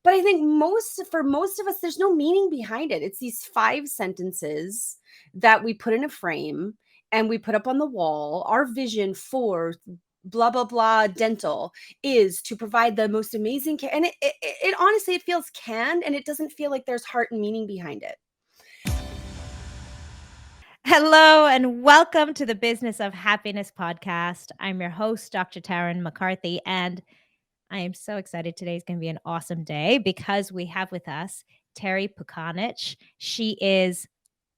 But I think for most of us, there's no meaning behind it. It's these 5 sentences that we put in a frame and we put up on the wall. Our vision for blah blah blah dental is to provide the most amazing care, and it honestly, it feels canned, and it doesn't feel like there's heart and meaning behind it. Hello and welcome to the Business of Happiness podcast. I'm your host, Dr. Tarryn MacCarthy, and I am so excited. Today is going to be an awesome day because we have with us Terri Pukanich. She is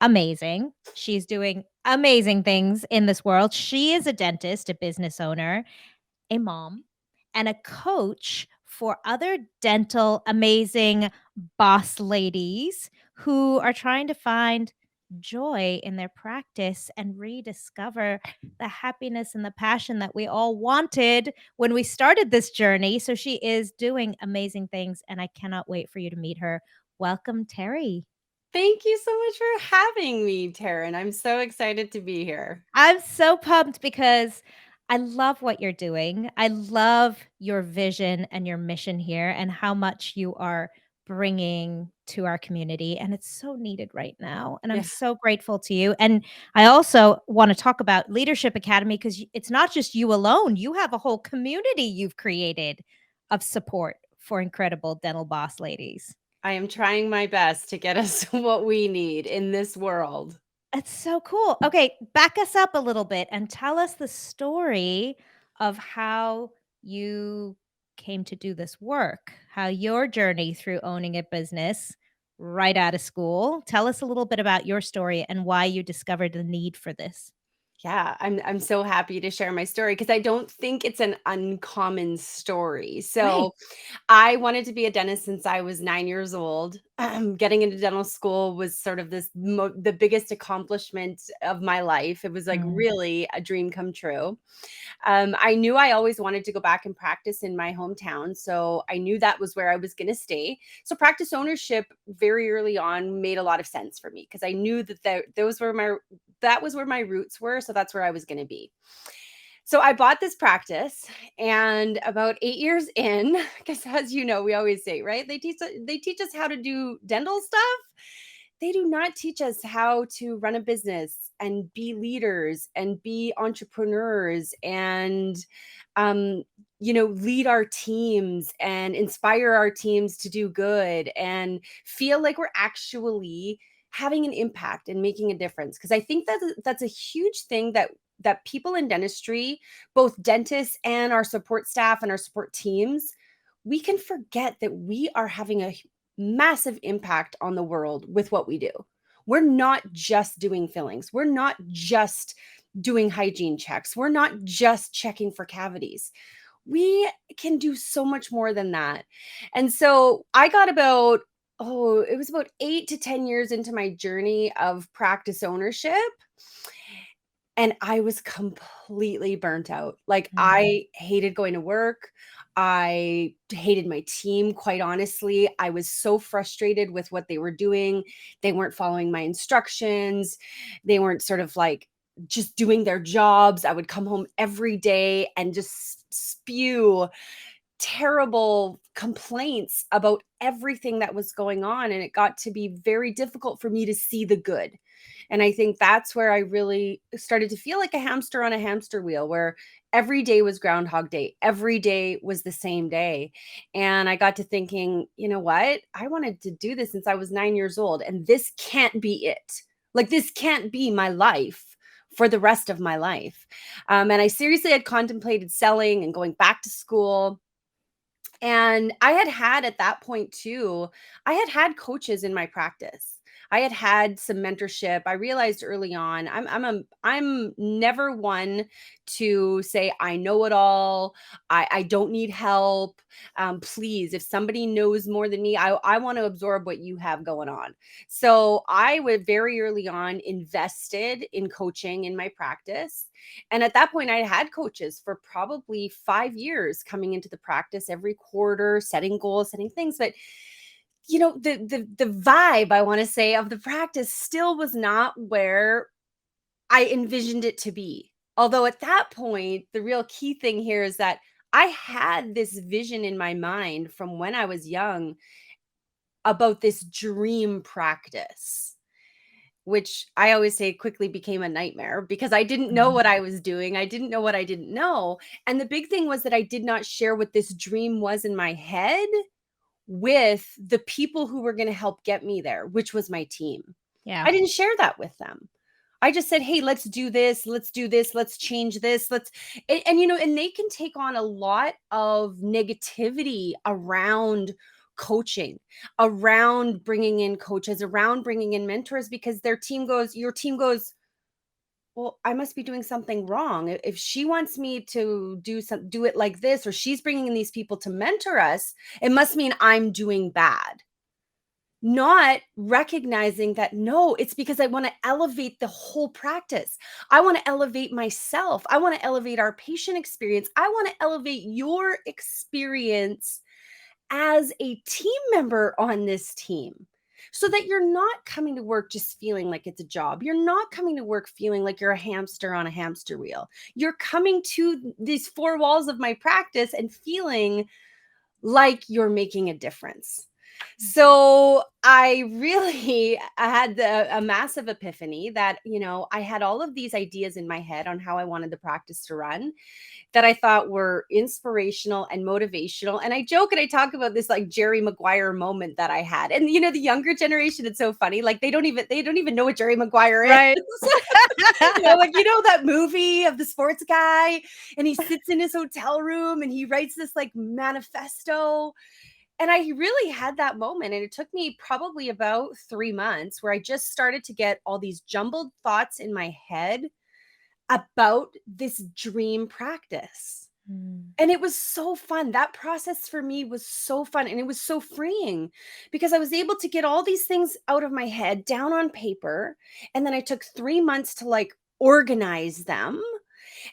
amazing. She's doing amazing things in this world. She is a dentist, a business owner, a mom, and a coach for other dental amazing boss ladies who are trying to find joy in their practice and rediscover the happiness and the passion that we all wanted when we started this journey. So she is doing amazing things, and I cannot wait for you to meet her. Welcome, Terri. Thank you so much for having me, Taryn. I'm so excited to be here. I'm so pumped because I love what you're doing. I love your vision and your mission here and how much you are bringing to our community. And it's so needed right now. And I'm Yeah. so grateful to you. And I also want to talk about Leadership Academy because it's not just you alone, you have a whole community you've created of support for incredible dental boss ladies. I am trying my best to get us what we need in this world. It's so cool. Okay, back us up a little bit and tell us the story of how you came to do this work, how your journey through owning a business right out of school. Tell us a little bit about your story and why you discovered the need for this. Yeah, I'm so happy to share my story because I don't think it's an uncommon story. Right. So, I wanted to be a dentist since I was 9 years old. Getting into dental school was sort of the biggest accomplishment of my life. It was like Mm, really a dream come true. I knew I always wanted to go back and practice in my hometown, so I knew that was where I was going to stay. So practice ownership very early on made a lot of sense for me because I knew that was where my roots were, so that's where I was going to be. So I bought this practice, and about 8 years in, because as you know, we always say, right? They teach us how to do dental stuff. They do not teach us how to run a business and be leaders and be entrepreneurs and um lead our teams and inspire our teams to do good and feel like we're actually having an impact and making a difference, because I think that that's a huge thing that people in dentistry, both dentists and our support staff and our support teams, we can forget that we are having a massive impact on the world with what we do. We're not just doing fillings. We're not just doing hygiene checks. We're not just checking for cavities. We can do so much more than that. And so I got it was about 8 to 10 years into my journey of practice ownership, and I was completely burnt out. Like, mm, I hated going to work. I hated my team, quite honestly. I was so frustrated with what they were doing. They weren't following my instructions. They weren't sort of like just doing their jobs. I would come home every day and just spew terrible complaints about everything that was going on. And it got to be very difficult for me to see the good. And I think that's where I really started to feel like a hamster on a hamster wheel, where every day was Groundhog Day. Every day was the same day. And I got to thinking, you know what? I wanted to do this since I was 9 years old, and this can't be it. Like, this can't be my life for the rest of my life. And I seriously had contemplated selling and going back to school. And I had at that point too, I had coaches in my practice. I had some mentorship. I realized early on, I'm never one to say I know it all. I don't need help. Please, if somebody knows more than me, I want to absorb what you have going on. So I would very early on invested in coaching in my practice. And at that point, I had coaches for probably 5 years coming into the practice every quarter, setting goals, setting things. But the vibe, I want to say, of the practice still was not where I envisioned it to be. Although at that point, the real key thing here is that I had this vision in my mind from when I was young about this dream practice, which I always say quickly became a nightmare because I didn't know Mhm. what I was doing. I didn't know what I didn't know. And the big thing was that I did not share what this dream was in my head with the people who were going to help get me there, which was my team. Yeah. I didn't share that with them. I just said, "Hey, let's do this. Let's do this. Let's change this. Let's," and they can take on a lot of negativity around coaching, around bringing in coaches, around bringing in mentors because your team goes, "Well, I must be doing something wrong. If she wants me to do it like this, or she's bringing in these people to mentor us, it must mean I'm doing bad." Not recognizing that, no, it's because I want to elevate the whole practice. I want to elevate myself. I want to elevate our patient experience. I want to elevate your experience as a team member on this team so that you're not coming to work just feeling like it's a job. You're not coming to work feeling like you're a hamster on a hamster wheel. You're coming to these four walls of my practice and feeling like you're making a difference. So I really I had a massive epiphany that, I had all of these ideas in my head on how I wanted the practice to run that I thought were inspirational and motivational. And I joke and I talk about this like Jerry Maguire moment that I had. And the younger generation, it's so funny. Like they don't even know what Jerry Maguire is. Right. Like that movie of the sports guy and he sits in his hotel room and he writes this like manifesto. And I really had that moment. And it took me probably about 3 months where I just started to get all these jumbled thoughts in my head about this dream practice. Mm. And it was so fun. That process for me was so fun. And it was so freeing because I was able to get all these things out of my head down on paper. And then I took 3 months to like organize them.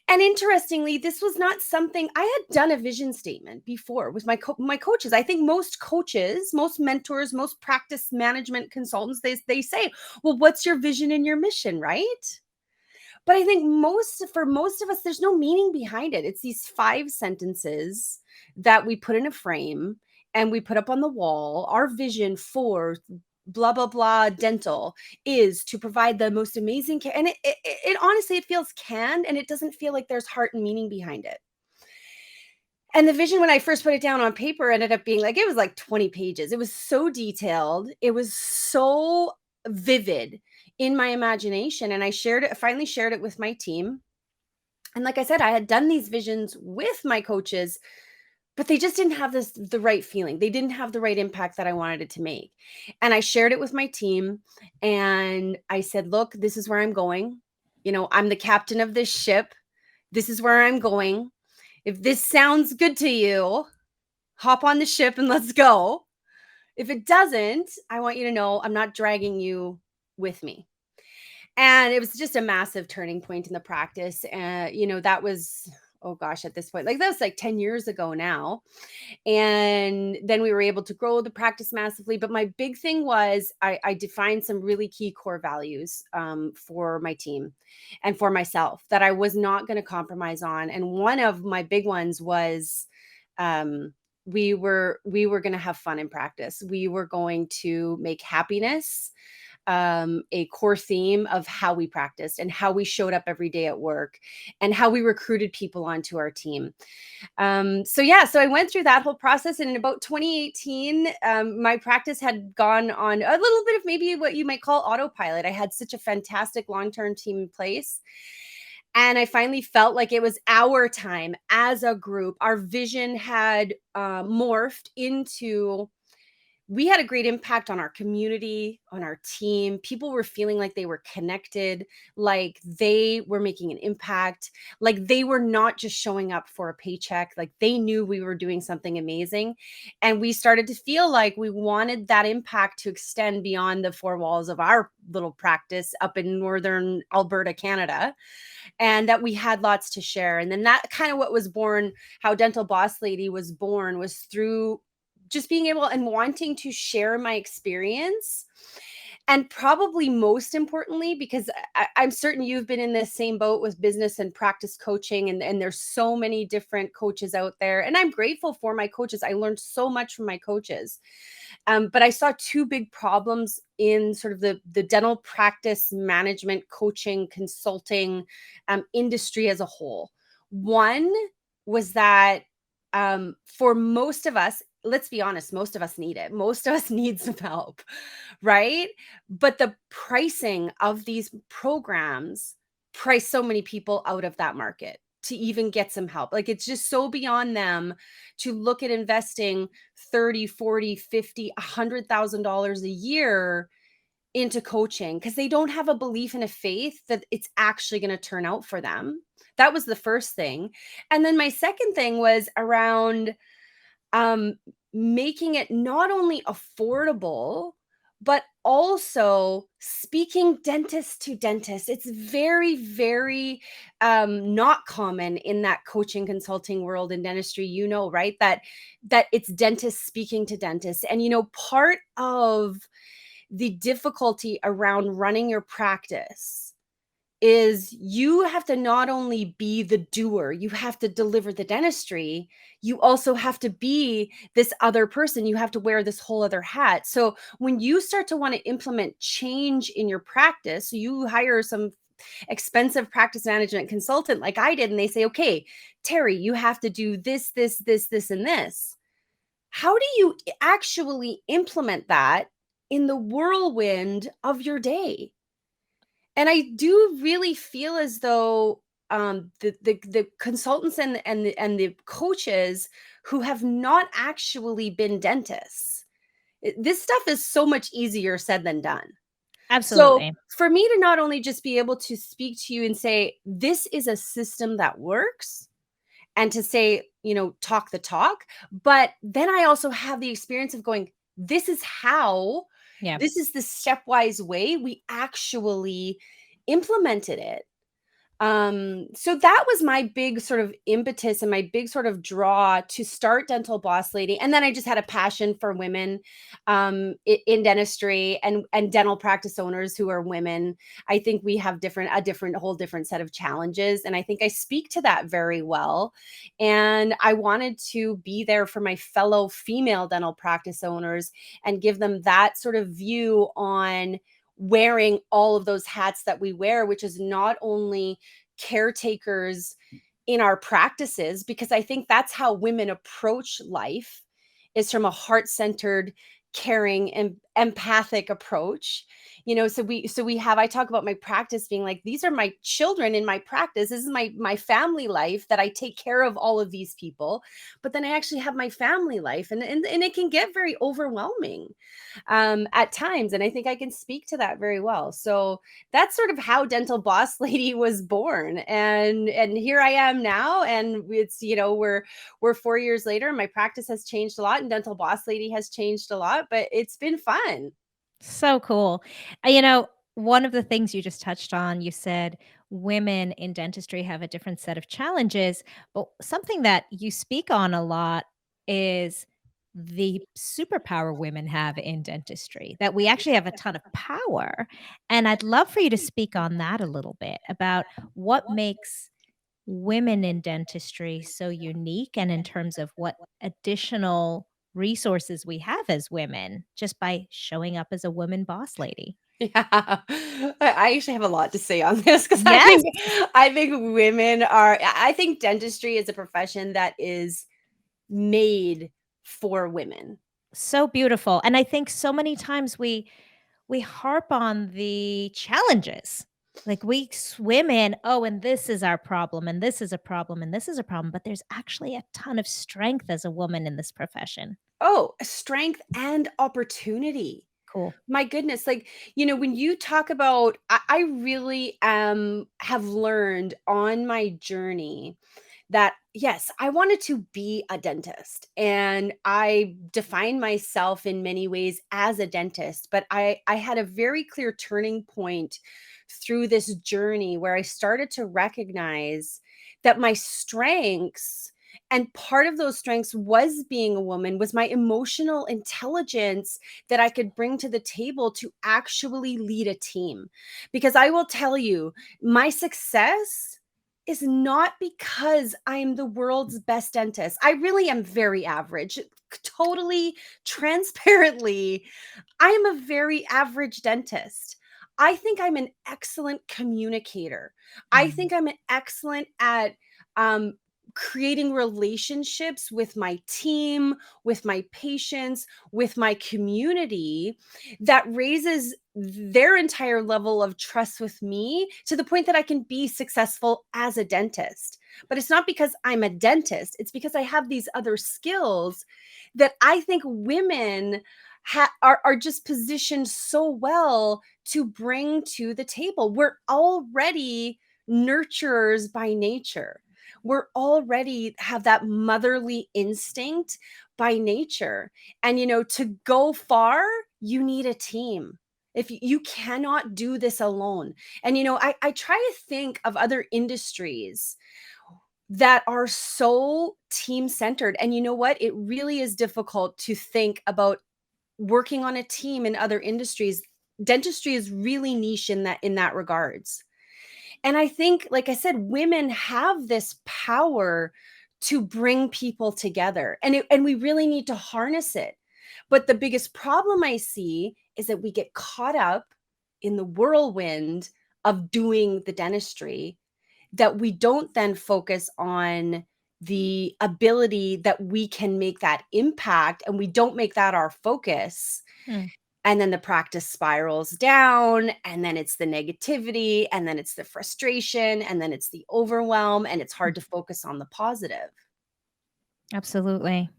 And interestingly, this was not something I had done a vision statement before with my coaches. I think most coaches, most mentors, most practice management consultants, they say, "Well, what's your vision and your mission?" Right? But I think for most of us, there's no meaning behind it. It's these 5 sentences that we put in a frame and we put up on the wall. Our vision for blah blah blah dental is to provide the most amazing care. And it honestly, it feels canned and it doesn't feel like there's heart and meaning behind it. And the vision, when I first put it down on paper, ended up being like, it was like 20 pages. It was so detailed. It was so vivid in my imagination. And I finally shared it with my team. And like I said, I had done these visions with my coaches, but they just didn't have the right feeling. They didn't have the right impact that I wanted it to make. And I shared it with my team and I said, "Look, this is where I'm going. I'm the captain of this ship. This is where I'm going. If this sounds good to you, hop on the ship and let's go. If it doesn't, I want you to know I'm not dragging you with me." And it was just a massive turning point in the practice. And, that was, oh gosh, at this point, like that was like 10 years ago now. And then we were able to grow the practice massively. But my big thing was I defined some really key core values for my team and for myself that I was not going to compromise on. And one of my big ones was we were going to have fun in practice. We were going to make happiness a core theme of how we practiced and how we showed up every day at work and how we recruited people onto our team. So I went through that whole process. And in about 2018, my practice had gone on a little bit of maybe what you might call autopilot. I had such a fantastic long-term team in place. And I finally felt like it was our time as a group. Our vision had morphed into, we had a great impact on our community, on our team. People were feeling like they were connected, like they were making an impact, like they were not just showing up for a paycheck, like they knew we were doing something amazing. And we started to feel like we wanted that impact to extend beyond the four walls of our little practice up in northern Alberta, Canada, and that we had lots to share. And then that kind of what was born, how Dental Boss Lady was born, was through just being able and wanting to share my experience And probably most importantly, because I'm certain you've been in this same boat with business and practice coaching, and there's so many different coaches out there. And I'm grateful for my coaches. I learned so much from my coaches. But I saw two big problems in sort of the dental practice management, coaching, consulting industry as a whole. One was that for most of us, let's be honest, most of us need it. Most of us need some help, right? But the pricing of these programs price so many people out of that market to even get some help. Like it's just so beyond them to look at investing 30, 40, 50, $100,000 a year into coaching because they don't have a belief and a faith that it's actually going to turn out for them. That was the first thing. And then my second thing was around um, making it not only affordable, but also speaking dentist to dentist. It's very, very not common in that coaching consulting world in dentistry, right? That it's dentists speaking to dentists. And part of the difficulty around running your practice is you have to not only be the doer, you have to deliver the dentistry, you also have to be this other person. You have to wear this whole other hat. So when you start to want to implement change in your practice, you hire some expensive practice management consultant like I did, and they say, okay, Terri, you have to do this, this, and this. How do you actually implement that in the whirlwind of your day? And I do really feel as though the consultants and the coaches who have not actually been dentists, this stuff is so much easier said than done. So Absolutely. for me to not only just be able to speak to you and say, this is a system that works, and to say, talk the talk, but then I also have the experience of going, this is how, Yeah. this is the stepwise way we actually implemented it. So that was my big sort of impetus and my big sort of draw to start Dental Boss Lady. And then I just had a passion for women in dentistry and dental practice owners who are women. I think we have a whole different set of challenges. And I think I speak to that very well. And I wanted to be there for my fellow female dental practice owners and give them that sort of view on wearing all of those hats that we wear, which is not only caretakers in our practices, because I think that's how women approach life, is from a heart-centered, caring and empathic approach. So we have, I talk about my practice being like, these are my children in my practice. This is my family life, that I take care of all of these people, but then I actually have my family life, and it can get very overwhelming at times. And I think I can speak to that very well. So that's sort of how Dental Boss Lady was born. And here I am now. And it's, we're 4 years later. My practice has changed a lot, and Dental Boss Lady has changed a lot, but it's been fun. So cool. One of the things you just touched on, you said women in dentistry have a different set of challenges, but something that you speak on a lot is the superpower women have in dentistry, that we actually have a ton of power. And I'd love for you to speak on that a little bit about what makes women in dentistry so unique, and in terms of what additional resources we have as women just by showing up as a woman boss lady. Yeah, I actually have a lot to say on this, because I Yes. think I think women are. I think dentistry is a profession that is made for women. So beautiful. And I think so many times we harp on the challenges. Like we swim in, oh, and this is our problem, and this is a problem, and this is a problem. But there's actually a ton of strength as a woman in this profession. Oh, strength and opportunity. Cool. My goodness, like, when you talk about, I really have learned on my journey that yes, I wanted to be a dentist, and I defined myself in many ways as a dentist, but I had a very clear turning point through this journey where I started to recognize that my strengths And part of those strengths was being a woman, was my emotional intelligence that I could bring to the table to actually lead a team. Because I will tell you, my success is not because I'm the world's best dentist. I really am very average. Totally transparently, I am a very average dentist. I think I'm an excellent communicator. I Mm, think I'm an excellent at um, creating relationships with my team, with my patients, with my community that raises their entire level of trust with me to the point that I can be successful as a dentist. But it's not because I'm a dentist, it's because I have these other skills that I think women are just positioned so well to bring to the table. We're already nurturers by nature. We're already have that motherly instinct by nature. And to go far, you need a team. If you cannot do this alone. And I try to think of other industries that are so team centered. And you know what? It really is difficult to think about working on a team in other industries. Dentistry is really niche in that regards. And I think, like I said, women have this power to bring people together, and we really need to harness it. But the biggest problem I see is that we get caught up in the whirlwind of doing the dentistry, that we don't then focus on the ability that we can make that impact, and we don't make that our focus. mm, And then the practice spirals down, and then it's the negativity, and then it's the frustration, and then it's the overwhelm, and it's mm. hard to focus on the positive. Absolutely.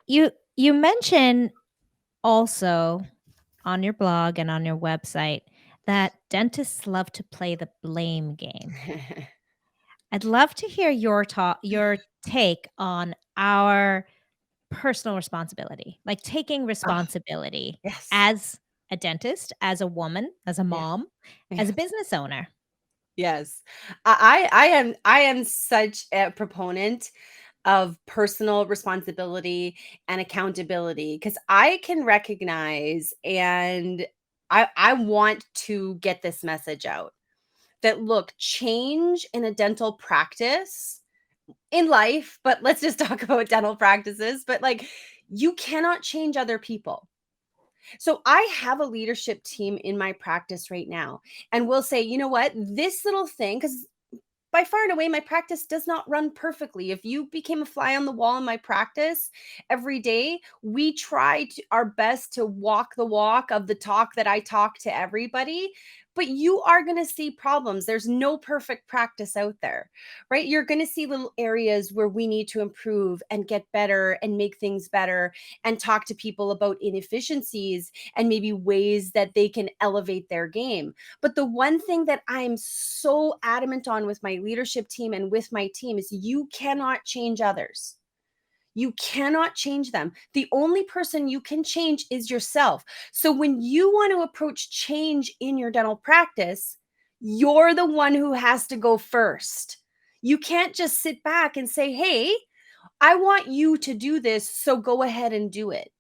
You mention also on your blog and on your website that dentists love to play the blame game. I'd love to hear your take on our personal responsibility, like taking Oh, responsibility yes. as a dentist, as a woman, as a Yeah. mom, Yeah. as a business owner. Yes. I am such a proponent of personal responsibility and accountability, because I can recognize, and I want to get this message out, that look, change in a dental practice, in life, but let's just talk about dental practices, but like, you cannot change other people. So I have a leadership team in my practice right now, and we'll say, you know what, this little thing, because by far and away, my practice does not run perfectly. If you became a fly on the wall in my practice every day, we try our best to walk the walk of the talk that I talk to everybody. But you are going to see problems. There's no perfect practice out there, right? You're going to see little areas where we need to improve and get better and make things better, and talk to people about inefficiencies and maybe ways that they can elevate their game. But the one thing that I'm so adamant on with my leadership team and with my team is, you cannot change others. You cannot change them. The only person you can change is yourself. So when you want to approach change in your dental practice, you're the one who has to go first. You can't just sit back and say, hey, I want you to do this, so go ahead and do it.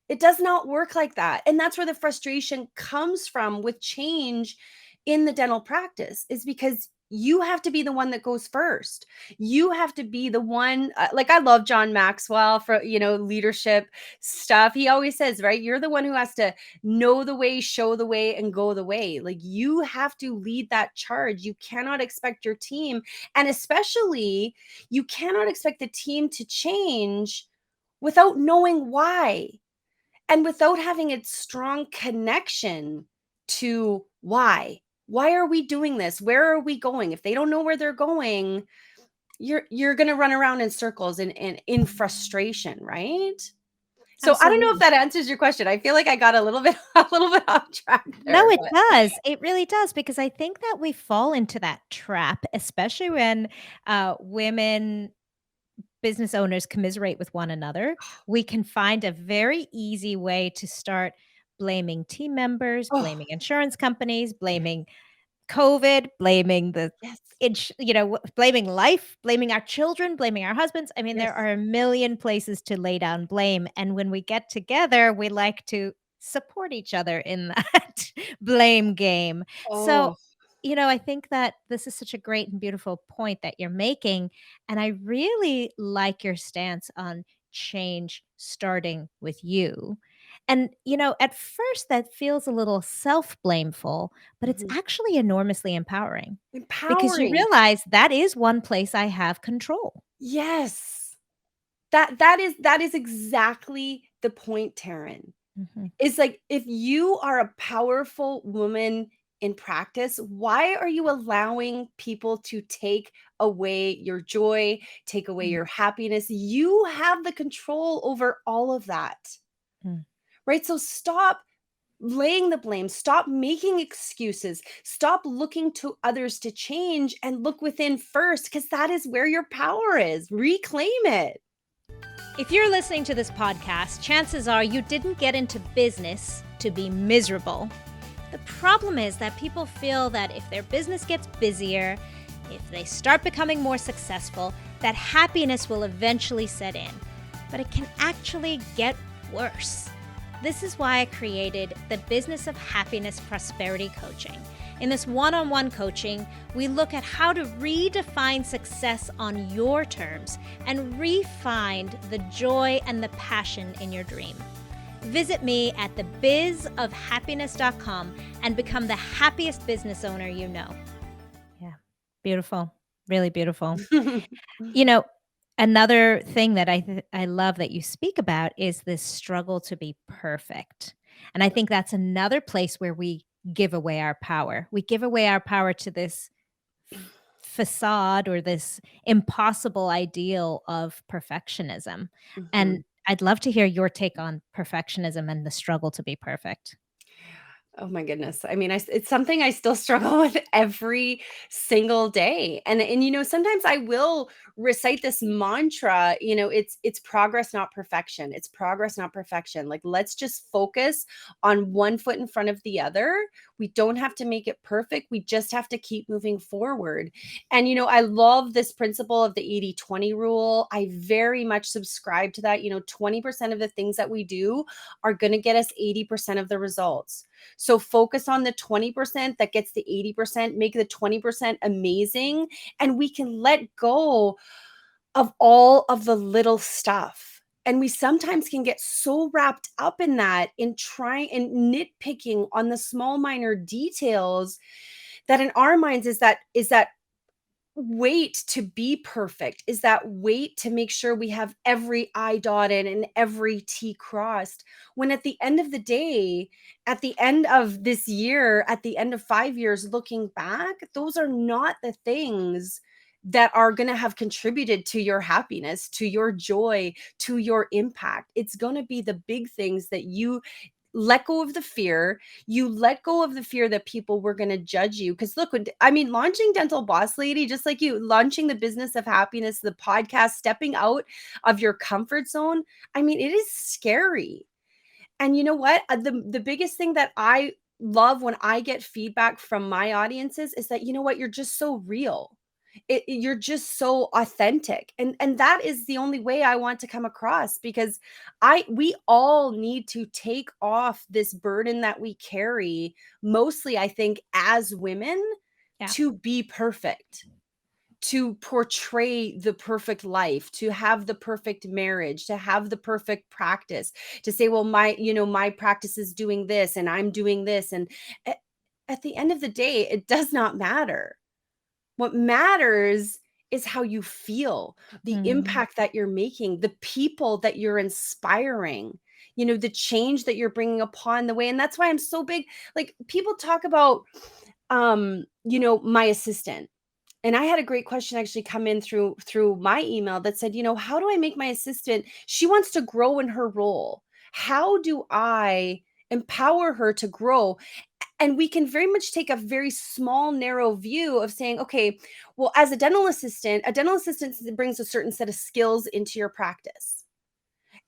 It does not work like that. And that's where the frustration comes from with change in the dental practice, is because you have to be the one that goes first. You have to be the one, like, I love John Maxwell for, leadership stuff. He always says, right, you're the one who has to know the way, show the way, and go the way. Like, you have to lead that charge. You cannot expect your team, and especially you cannot expect the team to change without knowing why, and without having a strong connection to why. Why are we doing this? Where are we going? If they don't know where they're going, you're going to run around in circles and in frustration, right? So I don't know if Absolutely. that answers your question. I feel like I got a little bit a little bit off track No, there, it but does. It really does, because I think that we fall into that trap, especially when women business owners commiserate with one another. We can find a very easy way to start blaming team members, oh, blaming insurance companies, yeah. blaming COVID, blaming the Yes. blaming life, blaming our children, blaming our husbands. I mean, there Yes. are a million places to lay down blame. And when we get together, we like to support each other in that blame game. So, Oh. I think that this is such a great and beautiful point that you're making. And I really like your stance on change starting with you. And, at first that feels a little self blameful, but it's Mhm. actually enormously empowering because you Empowering. realize that is one place I have control. Yes. That is exactly the point, Taryn. Mhm, It's like, if you are a powerful woman in practice, why are you allowing people to take away your joy, take away mm, your happiness? You have the control over all of that, mm. right? So stop laying the blame, stop making excuses, stop looking to others to change and look within first, because that is where your power is. Reclaim it. If you're listening to this podcast, chances are you didn't get into business to be miserable. The problem is that people feel that if their business gets busier, if they start becoming more successful, that happiness will eventually set in. But it can actually get worse. This is why I created the Business of Happiness Prosperity Coaching. In this one-on-one coaching, we look at how to redefine success on your terms and re-find the joy and the passion in your dream. Visit me at thebizofhappiness.com and become the happiest business owner you know. Yeah, beautiful. Really beautiful. You know, Another thing that I love that you speak about is this struggle to be perfect. And I think that's another place where we give away our power. We give away our power to this facade or this impossible ideal of perfectionism. And Mhm. I'd love to hear your take on perfectionism and the struggle to be perfect. Oh my goodness. I mean, it's something I still struggle with every single day. And sometimes I will recite this mantra, it's progress not perfection. It's progress not perfection. Like, let's just focus on one foot in front of the other. We don't have to make it perfect. We just have to keep moving forward. And I love this principle of the 80-20 rule. I very much subscribe to that. 20% of the things that we do are going to get us 80% of the results. So focus on the 20% that gets the 80%, make the 20% amazing, and we can let go of all of the little stuff. And we sometimes can get so wrapped up in that, in trying and nitpicking on the small minor details, that in our minds is that wait to be perfect, is that wait to make sure we have every I dotted and every T crossed, when at the end of the day, at the end of this year, at the end of 5 years, looking back, those are not the things that are going to have contributed to your happiness, to your joy, to your impact. It's going to be the big things that you let go of the fear. You let go of the fear that people were going to judge you. Because look, launching Dental Boss Lady, just like you, launching the Business of Happiness, the podcast, stepping out of your comfort zone, I mean, it is scary. And you know what? The biggest thing that I love when I get feedback from my audiences is that, you know what, you're just so real. You're just so authentic. And that is the only way I want to come across, because we all need to take off this burden that we carry, mostly I think as women, Yeah. to be perfect, to portray the perfect life, to have the perfect marriage, to have the perfect practice, to say, well, my practice is doing this and I'm doing this. And at, at the end of the day, it does not matter. What matters is how you feel, the Mhm. impact that you're making, the people that you're inspiring, the change that you're bringing upon the way. And that's why I'm so big. Like, people talk about, my assistant. And I had a great question actually come in through my email that said, how do I make my assistant, she wants to grow in her role. How do I empower her to grow? And we can very much take a very small, narrow view of saying, okay, well, as a dental assistant brings a certain set of skills into your practice.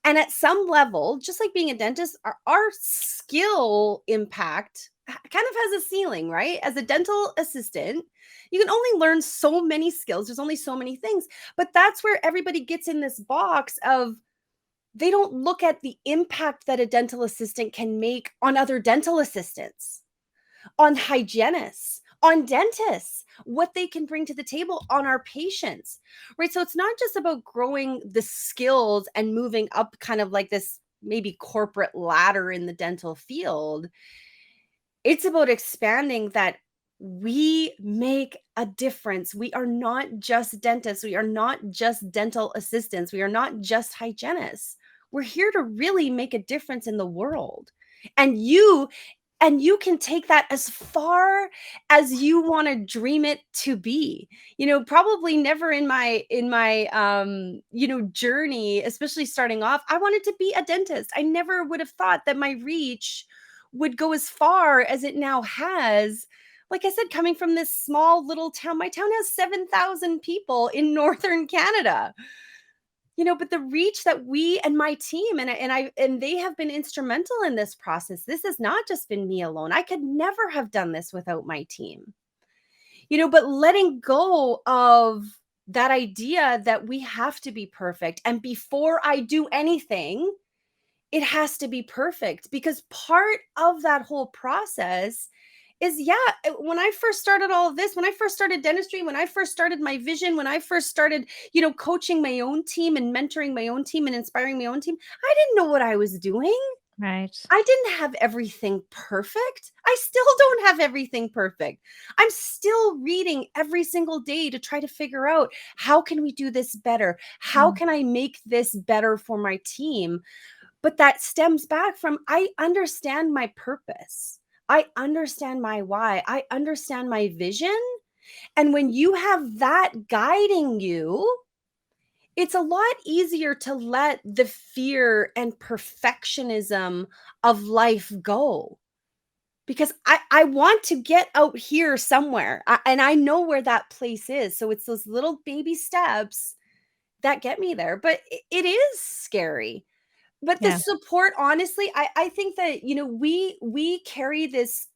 And at some level, just like being a dentist, our skill impact kind of has a ceiling, right? As a dental assistant, you can only learn so many skills. There's only so many things. But that's where everybody gets in this box of they don't look at the impact that a dental assistant can make on other dental assistants, on hygienists, on dentists, what they can bring to the table on our patients, right? So it's not just about growing the skills and moving up kind of like this maybe corporate ladder in the dental field. It's about expanding that we make a difference. We are not just dentists. We are not just dental assistants. We are not just hygienists. We're here to really make a difference in the world. And you can take that as far as you want to dream it to be. Probably never in my journey, especially starting off, I wanted to be a dentist. I never would have thought that my reach would go as far as it now has. Like I said, coming from this small little town, my town has 7,000 people in northern Canada. But the reach that we and my team and they have been instrumental in this process. This has not just been me alone. I could never have done this without my team. But letting go of that idea that we have to be perfect, and before I do anything, it has to be perfect, because part of that whole process is, when I first started all of this, when I first started dentistry, when I first started my vision, when I first started, coaching my own team and mentoring my own team and inspiring my own team, I didn't know what I was doing. Right. I didn't have everything perfect. I still don't have everything perfect. I'm still reading every single day to try to figure out, how can we do this better? How can I make this better for my team? But that stems back from, I understand my purpose. I understand my why. I understand my vision. And when you have that guiding you, it's a lot easier to let the fear and perfectionism of life go. Because I want to get out here somewhere, and I know where that place is. So it's those little baby steps that get me there. But it is scary. But the Yeah. support, honestly, I think that, we carry this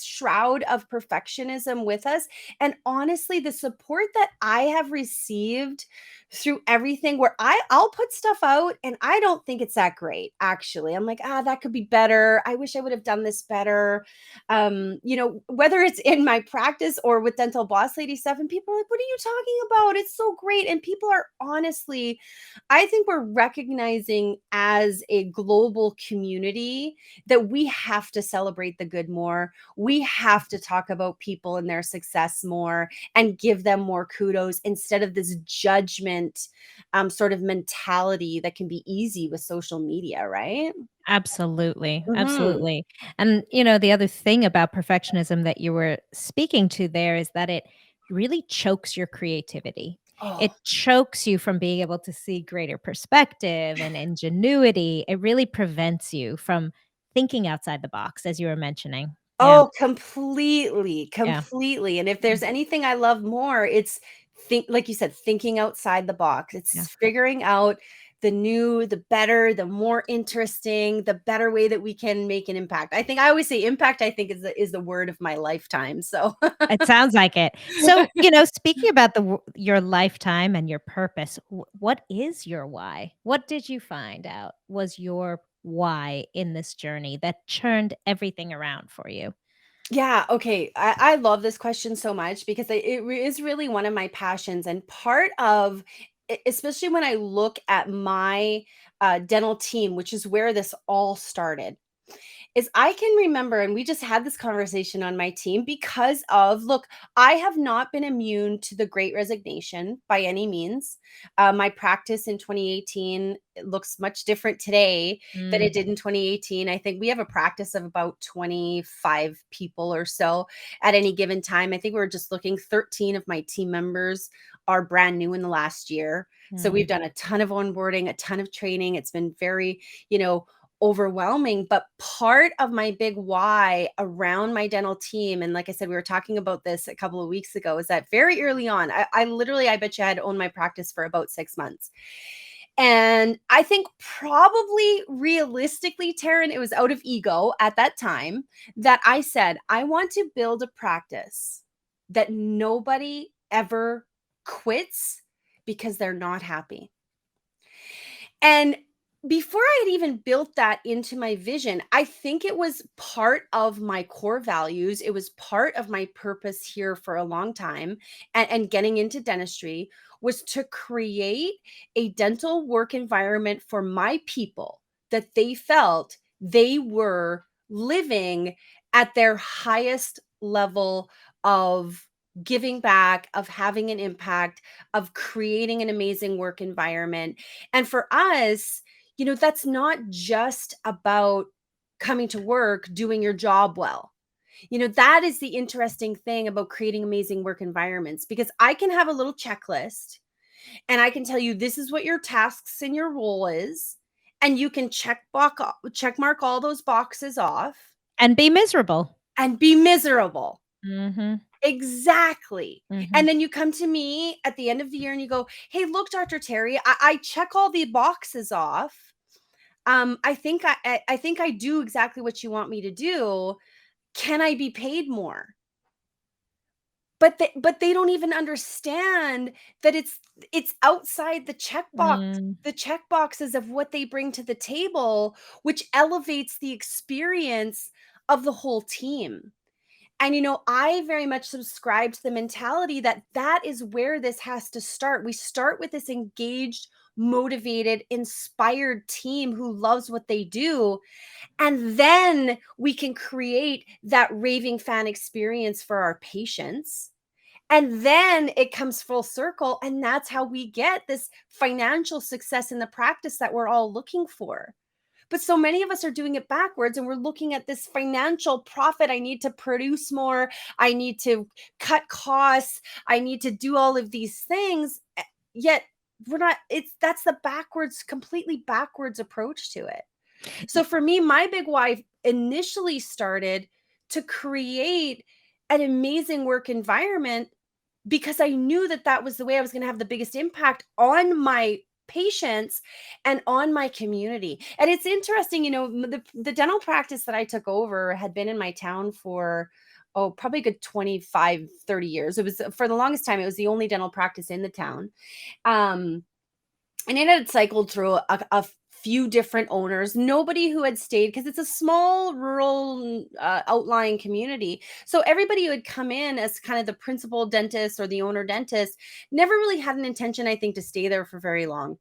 shroud of perfectionism with us. And honestly, the support that I have received through everything, where I'll put stuff out and I don't think it's that great, actually. I'm like, that could be better. I wish I would have done this better. Whether it's in my practice or with Dental Boss Lady stuff, and people are like, what are you talking about? It's so great. And people are, honestly, I think we're recognizing as a global community that we have to celebrate the good more. We have to talk about people and their success more and give them more kudos, instead of this judgment sort of mentality that can be easy with social media, right? Absolutely, Mhm. absolutely. And, the other thing about perfectionism that you were speaking to there is that it really chokes your creativity. Oh, It chokes you from being able to see greater perspective and ingenuity. It really prevents you from thinking outside the box, as you were mentioning. Yeah, oh, completely, yeah, completely. And if there's anything I love more, it's like you said, thinking outside the box. yeah. It's figuring out the new, the better, the more interesting, the better way that we can make an impact. I always say impact, I think, is the word of my lifetime. So It sounds like it. So, speaking about your lifetime and your purpose, what is your why? What did you find out was your why in this journey that turned everything around for you? Yeah, okay. I love this question so much, because is really one of my passions, and part of, especially when I look at my dental team, which is where this all started, is I can remember, and we just had this conversation on my team, because of, look, I have not been immune to the great resignation by any means. My practice in 2018, it looks much different today than Mm, it did in 2018. I think we have a practice of about 25 people or so at any given time. I think we were just looking, 13 of my team members are brand new in the last year. So we've mm. done a ton of onboarding, a ton of training. It's been very, overwhelming. But part of my big why around my dental team, and like I said, we were talking about this a couple of weeks ago, is that very early on, I literally, I bet you, I had owned my practice for about 6 months. And I think probably realistically, Taryn, it was out of ego at that time that I said, I want to build a practice that nobody ever quits because they're not happy. And before I had even built that into my vision, I think it was part of my core values. It was part of my purpose here for a long time. And getting into dentistry was to create a dental work environment for my people that they felt they were living at their highest level of giving back, of having an impact, of creating an amazing work environment. And for us, that's not just about coming to work, doing your job well. That is the interesting thing about creating amazing work environments, because I can have a little checklist and I can tell you this is what your tasks and your role is. And you can check mark all those boxes off And be miserable. and be miserable. Mm-hmm. Exactly. Mm-hmm. And then you come to me at the end of the year and you go, hey, look, Dr. Terri, I check all the boxes off. I think I do exactly what you want me to do. Can I be paid more? But they don't even understand that it's outside the check boxes of what they bring to the table, which elevates the experience of the whole team. And, I very much subscribe to the mentality that is where this has to start. We start with this engaged, motivated, inspired team who loves what they do. And then we can create that raving fan experience for our patients. And then it comes full circle. And that's how we get this financial success in the practice that we're all looking for. But so many of us are doing it backwards, and we're looking at this financial profit. I need to produce more. I need to cut costs. I need to do all of these things. Yet that's the completely backwards approach to it. So for me, my big why initially started to create an amazing work environment, because I knew that was the way I was going to have the biggest impact on my patients and on my community. And it's interesting, the dental practice that I took over had been in my town for probably a good 25, 30 years. It was, for the longest time, it was the only dental practice in the town. And it had cycled through a few different owners, nobody who had stayed, because it's a small rural outlying community. So everybody who had come in as kind of the principal dentist or the owner dentist never really had an intention, I think, to stay there for very long.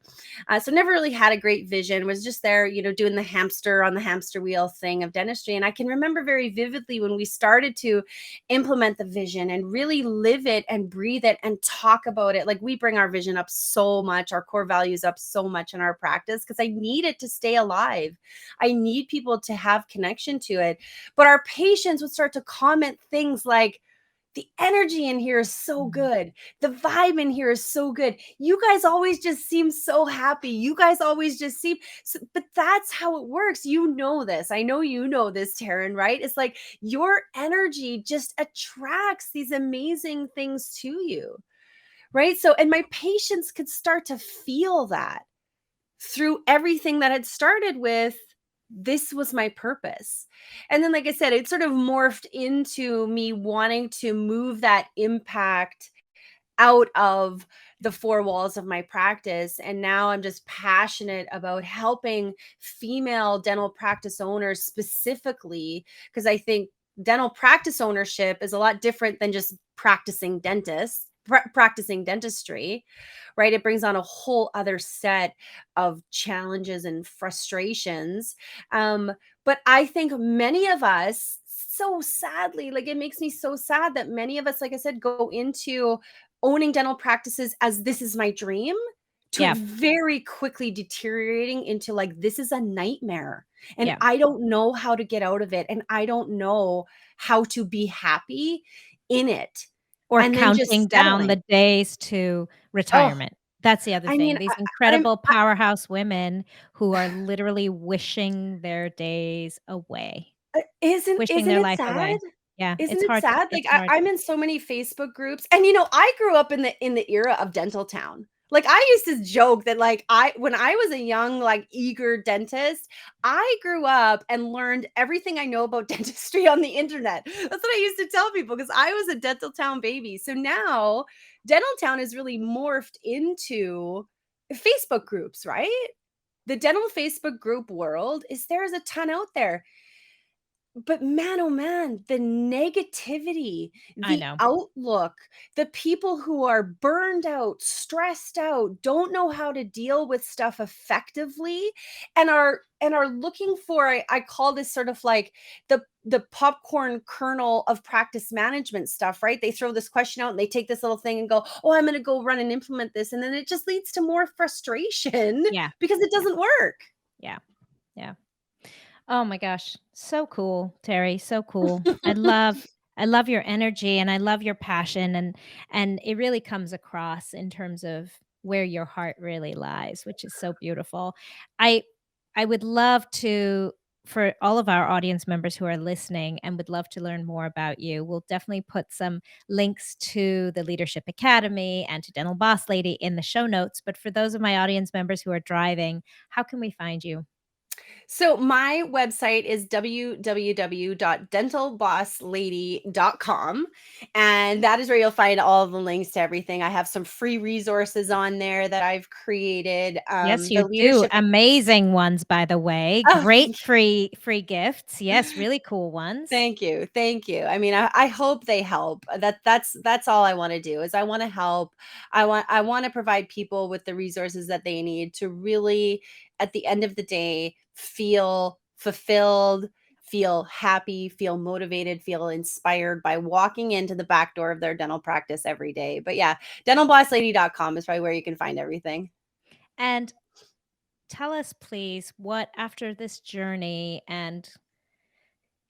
So never really had a great vision, was just there, doing the hamster on the hamster wheel thing of dentistry. And I can remember very vividly when we started to implement the vision and really live it and breathe it and talk about it. Like, we bring our vision up so much, our core values up so much in our practice, because I need it to stay alive. I need people to have connection to it. But our patients would start to comment things like, the energy in here is so good. The vibe in here is so good. You guys always just seem so happy. You guys always just seem so, but that's how it works. You know this. I know you know this, Taryn, right? It's like your energy just attracts these amazing things to you, right? So, and my patients could start to feel that through everything that had started with, this was my purpose. And then, like I said, it sort of morphed into me wanting to move that impact out of the four walls of my practice. And now I'm just passionate about helping female dental practice owners specifically, because I think dental practice ownership is a lot different than just practicing dentistry, right? It brings on a whole other set of challenges and frustrations. But I think many of us, so sadly, like, it makes me so sad that many of us, like I said, go into owning dental practices as this is my dream, to it very quickly deteriorating into like, this is a nightmare and I don't know how to get out of it. And I don't know how to be happy in it. Or And then counting just down settling. the days to retirement. That's the other I thing. mean, These incredible powerhouse women who are literally wishing their days away, isn't wishing isn't their it life sad? away. Yeah, Isn't it's it hard to sad? Like, it's hard. I'm in so many Facebook groups, and I grew up in the era of Dental Town. Like, I used to joke that, like, when I was a young, like, eager dentist, I grew up and learned everything I know about dentistry on the internet. That's what I used to tell people because I was a Dental Town baby. So now Dental Town is really morphed into Facebook groups, right? The dental Facebook group world there's a ton out there. But man, oh man, the negativity, I the know. outlook, the people who are burned out, stressed out, don't know how to deal with stuff effectively and are looking for I call this sort of like the popcorn kernel of practice management stuff, right? They throw this question out and they take this little thing and go, "Oh, I'm going to go run and implement this." And then it just leads to more frustration Yeah. because it Yeah. doesn't work. Yeah. Yeah. Oh my gosh, so cool, Terry, so cool. I love your energy and I love your passion and it really comes across in terms of where your heart really lies, which is so beautiful. I I would love to for all of our audience members who are listening and would love to learn more about you. We'll definitely put some links to the Leadership Academy and to Dental Boss Lady in the show notes, but for those of my audience members who are driving, how can we find you? So my website is www.dentalbosslady.com, and that is where you'll find all the links to everything. I have some free resources on there that I've created. Yes, The you do. leadership. Amazing ones, by the way. Oh, Great free gifts. Yes, really cool ones. thank you. Thank you. I mean, I hope they help. That's all I want to do is I want to help. I want to provide people with the resources that they need to really at the end of the day feel fulfilled, feel happy, feel motivated, feel inspired by walking into the back door of their dental practice every day. But yeah, dentalbosslady.com is probably where you can find everything. And tell us, please, what after this journey and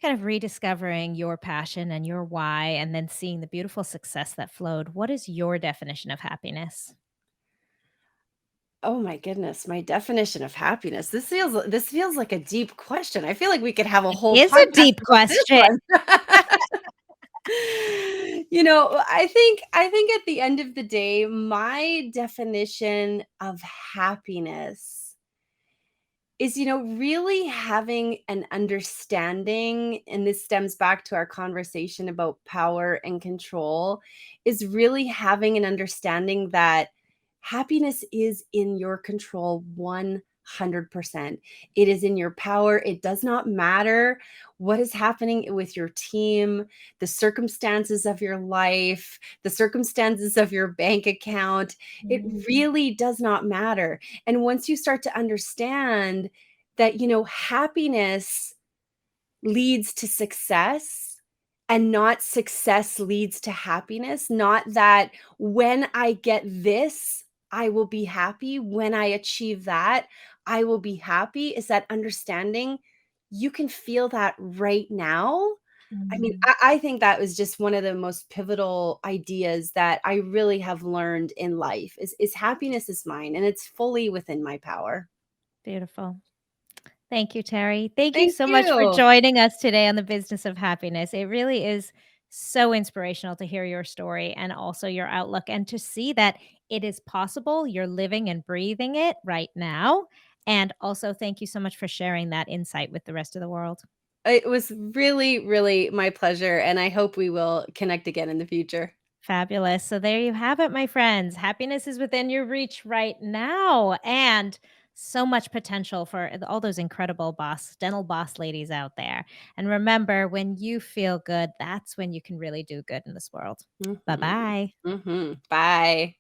kind of rediscovering your passion and your why, and then seeing the beautiful success that flowed, what is your definition of happiness? Oh my goodness, my definition of happiness. This feels like a deep question. I feel like we could have a It whole is a podcast deep about this question. one. I think at the end of the day, my definition of happiness is, really having an understanding, and this stems back to our conversation about power and control, is really having an understanding that happiness is in your control 100%. It is in your power. It does not matter what is happening with your team, the circumstances of your life, the circumstances of your bank account. It Mm, really does not matter. And once you start to understand that, happiness leads to success and not success leads to happiness, not that when I get this, I will be happy. When I achieve that, I will be happy. Is that understanding? You can feel that right now. I mean, mm. I think that was just one of the most pivotal ideas that I really have learned in life is happiness is mine and it's fully within my power. Beautiful. Thank you, Terry. Thank you Thank so much for you. joining us today on the Business of Happiness. It really is so inspirational to hear your story and also your outlook and to see that it is possible. You're living and breathing it right now. And also, thank you so much for sharing that insight with the rest of the world. It was really, really my pleasure, and I hope we will connect again in the future. Fabulous. So, there you have it, my friends. Happiness is within your reach right now. And so much potential for all those incredible dental boss ladies out there. And remember, when you feel good, that's when you can really do good in this world. Bye Mhm. bye. Mhm. Bye.